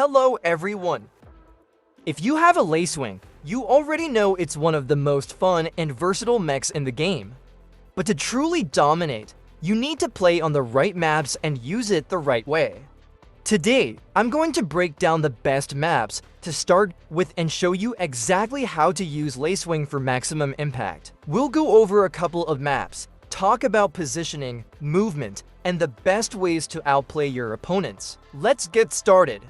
Hello everyone! If you have a Lacewing, you already know it's one of the most fun and versatile mechs in the game. But to truly dominate, you need to play on the right maps and use it the right way. Today, I'm going to break down the best maps to start with and show you exactly how to use Lacewing for maximum impact. We'll go over a couple of maps, talk about positioning, movement, and the best ways to outplay your opponents. Let's get started.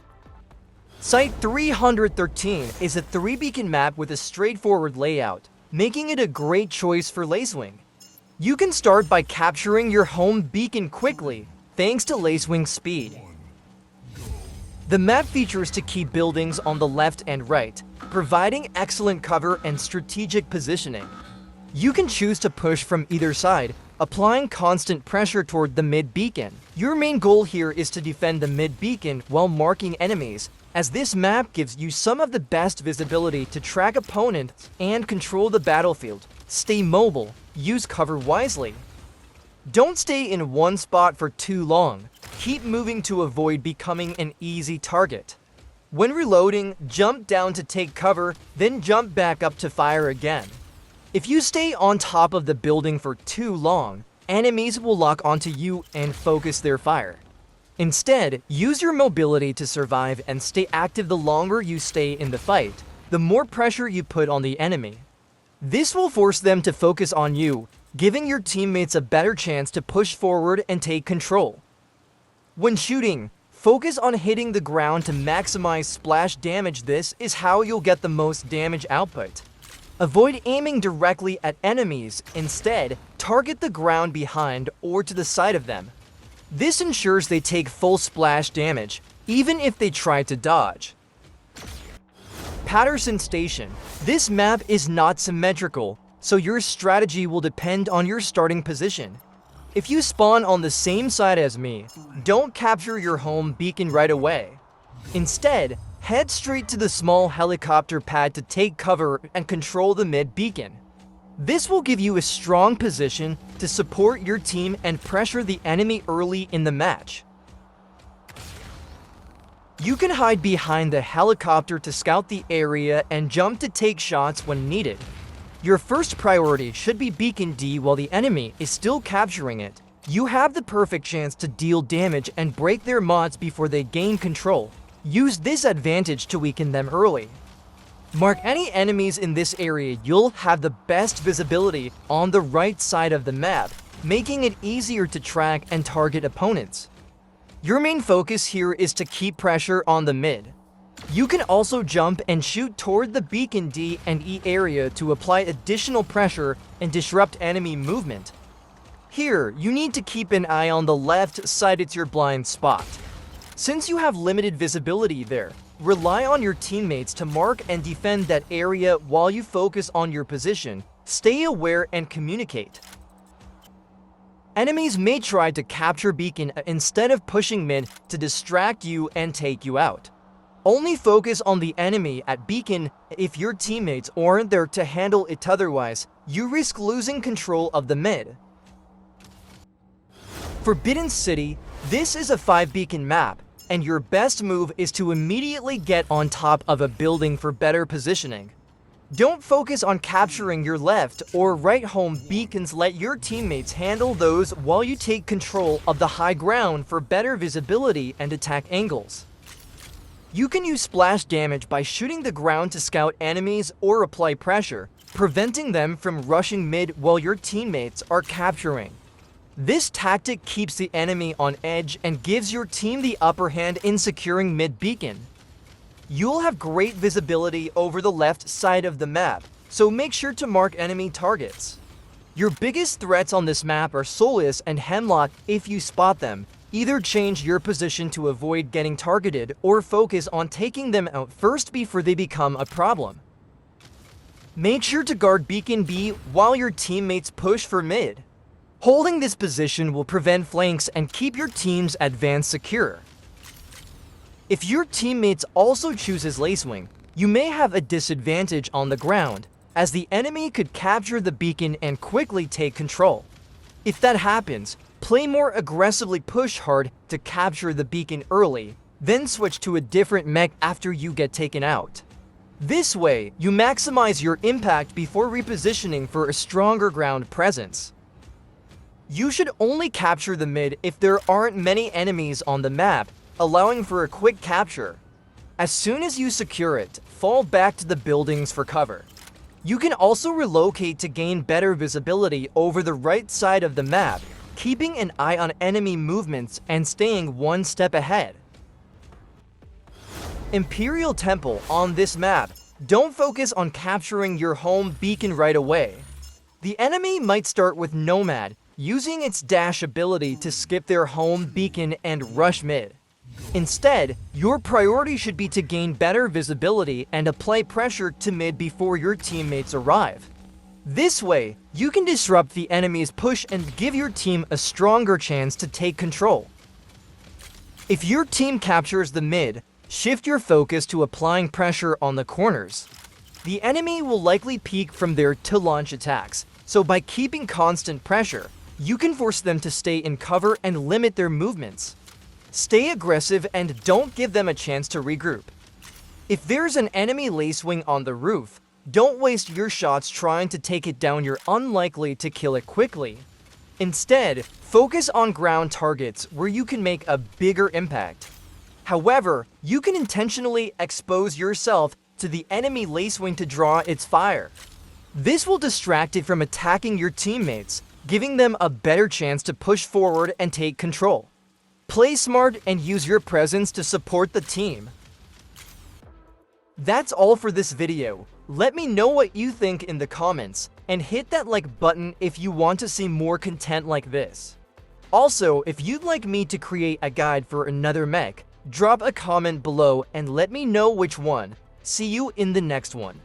Site 313 is a 3-beacon map with a straightforward layout, making it a great choice for Lacewing. You can start by capturing your home beacon quickly, thanks to Lacewing's speed. The map features to key buildings on the left and right, providing excellent cover and strategic positioning. You can choose to push from either side, applying constant pressure toward the mid-beacon. Your main goal here is to defend the mid-beacon while marking enemies, as this map gives you some of the best visibility to track opponents and control the battlefield. Stay mobile, use cover wisely. Don't stay in one spot for too long. Keep moving to avoid becoming an easy target. When reloading, jump down to take cover, then jump back up to fire again. If you stay on top of the building for too long, enemies will lock onto you and focus their fire. Instead, use your mobility to survive and stay active. The longer you stay in the fight, the more pressure you put on the enemy. This will force them to focus on you, giving your teammates a better chance to push forward and take control. When shooting, focus on hitting the ground to maximize splash damage. This is how you'll get the most damage output. Avoid aiming directly at enemies. Instead, target the ground behind or to the side of them. This ensures they take full splash damage, even if they try to dodge. Patterson Station. This map is not symmetrical, so your strategy will depend on your starting position. If you spawn on the same side as me, don't capture your home beacon right away. Instead, head straight to the small helicopter pad to take cover and control the mid-beacon. This will give you a strong position to support your team and pressure the enemy early in the match. You can hide behind the helicopter to scout the area and jump to take shots when needed. Your first priority should be Beacon D while the enemy is still capturing it. You have the perfect chance to deal damage and break their mods before they gain control. Use this advantage to weaken them early. Mark any enemies in this area. You'll have the best visibility on the right side of the map, making it easier to track and target opponents. Your main focus here is to keep pressure on the mid. You can also jump and shoot toward the Beacon D and E area to apply additional pressure and disrupt enemy movement. Here, you need to keep an eye on the left side. It's your blind spot. Since you have limited visibility there, rely on your teammates to mark and defend that area while you focus on your position. Stay aware and communicate. Enemies may try to capture Beacon instead of pushing mid to distract you and take you out. Only focus on the enemy at Beacon if your teammates aren't there to handle it. Otherwise, you risk losing control of the mid. Forbidden City. This is a 5-beacon map, and your best move is to immediately get on top of a building for better positioning. Don't focus on capturing your left or right home beacons. Let your teammates handle those while you take control of the high ground for better visibility and attack angles. You can use splash damage by shooting the ground to scout enemies or apply pressure, preventing them from rushing mid while your teammates are capturing. This tactic keeps the enemy on edge and gives your team the upper hand in securing mid-beacon. You'll have great visibility over the left side of the map, so make sure to mark enemy targets. Your biggest threats on this map are Solace and Hemlock. If you spot them, either change your position to avoid getting targeted or focus on taking them out first before they become a problem. Make sure to guard Beacon B while your teammates push for mid. Holding this position will prevent flanks and keep your team's advance secure. If your teammates also chooses Lacewing, you may have a disadvantage on the ground, as the enemy could capture the beacon and quickly take control. If that happens, play more aggressively, push hard to capture the beacon early, Then switch to a different mech after you get taken out. This way, you maximize your impact before repositioning for a stronger ground presence. You should only capture the mid if there aren't many enemies on the map, allowing for a quick capture. As soon as you secure it, fall back to the buildings for cover. You can also relocate to gain better visibility over the right side of the map, keeping an eye on enemy movements and staying one step ahead. Imperial Temple on this map, don't focus on capturing your home beacon right away. The enemy might start with Nomad, using its dash ability to skip their home beacon and rush mid. Instead, your priority should be to gain better visibility and apply pressure to mid before your teammates arrive. This way, you can disrupt the enemy's push and give your team a stronger chance to take control. If your team captures the mid, shift your focus to applying pressure on the corners. The enemy will likely peek from there to launch attacks, so by keeping constant pressure, you can force them to stay in cover and limit their movements. Stay aggressive and don't give them a chance to regroup. If there's an enemy Lacewing on the roof, don't waste your shots trying to take it down. You're unlikely to kill it quickly. Instead, focus on ground targets where you can make a bigger impact. However, you can intentionally expose yourself to the enemy Lacewing to draw its fire. This will distract it from attacking your teammates, giving them a better chance to push forward and take control. Play smart and use your presence to support the team. That's all for this video. Let me know what you think in the comments, and hit that like button if you want to see more content like this. Also, if you'd like me to create a guide for another mech, drop a comment below and let me know which one. See you in the next one.